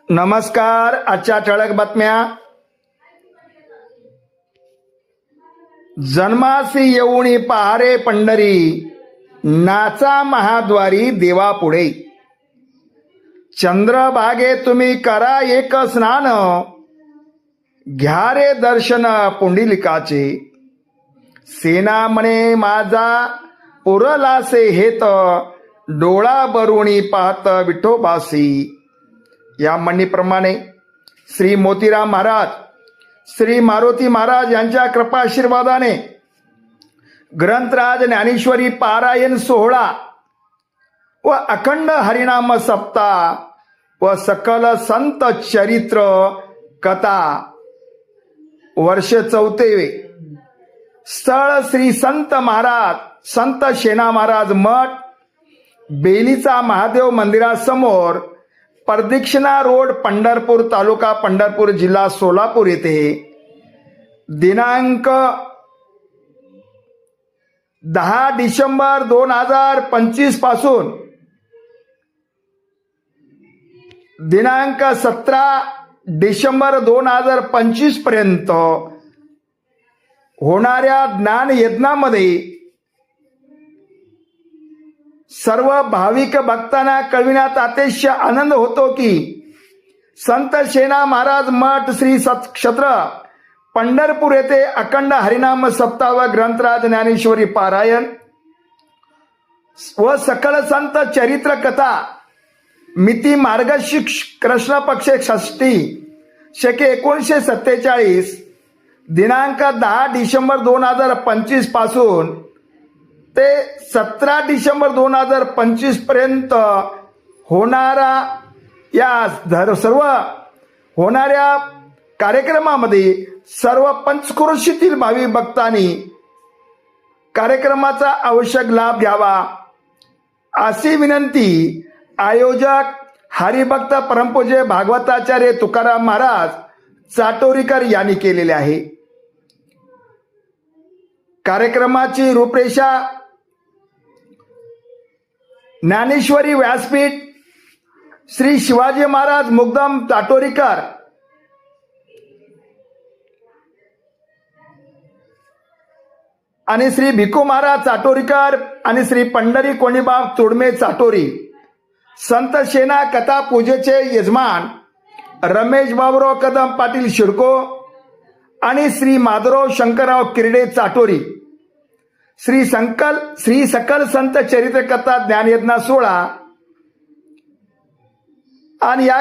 नमस्कार. आजच्या ठळक बातम्या. जन्मासी येऊनी पहारे पंढरी, नाचा महाद्वारी देवा पुढे. चंद्रभागे तुम्ही करा एक स्नान, घ्या रे दर्शन पुंडलिकाचे. सेना म्हणे माझा पुरलासे हेत, डोळा बरुणी पाहत विठोबासी. या म्हणीप्रमाणे श्री मोतीराम महाराज, श्री मारुती महाराज यांच्या कृपाशीर्वादाने ग्रंथराज ज्ञानेश्वरी पारायण सोहळा व अखंड हरिनाम सप्ताह व सकल संत चरित्र कथा वर्ष 4वे. स्थळ श्री संत महाराज संत शेना महाराज मठ, बेलीचा महादेव मंदिरासमोर, प्रदक्षिणा रोड, पंढरपूर तालुका पंढरपूर, जिल्हा सोलापूर येथे दिनांक 10 डिसेंबर 2025 पासून दिनांक 17 डिसेंबर 2025 पर्यंत होणाऱ्या ज्ञान यज्ञामध्ये सर्व भाविक भक्तांना कळविण्यात अतिशय आनंद होतो की संत शेना महाराज मठ श्री सतक्षेत्र पंढरपूर येथे अखंड हरिनाम सप्ताह व ग्रंथराज ज्ञानेश्वरी पारायण व सकल संत चरित्र कथा मिती मार्गशीर्ष कृष्ण पक्ष षष्ठी शके 1947 दिनांक 10 डिसेंबर 2025 पासून ते 17 डिसेंबर 2025 पर्यंत होणारा या सर्व होणाऱ्या कार्यक्रमामध्ये सर्व पंचक्रोशीतील भावी भक्तांनी कार्यक्रमाचा आवश्यक लाभ घ्यावा अशी विनंती आयोजक हरिभक्त परमपूज्य भागवताचार्य तुकाराम महाराज चाटोरीकर यांनी केलेले आहे. कार्यक्रमाची रूपरेषा ज्ञानेश्वरी व्यासपीठ श्री शिवाजी महाराज मुक्दम चाटोरीकर आणि श्री भिकू महाराज चाटोरीकर आणि श्री पंढरी कोणीबा तोडमे चाटोरी, संत शेना कथा पूजेचे यजमान रमेश बाबुराव कदम पाटील शिडको आणि श्री माधवराव शंकरराव किरडे चाटोरी, श्री सकल संत चरित्र कथा ज्ञानयज्ञ सोहळा आणि या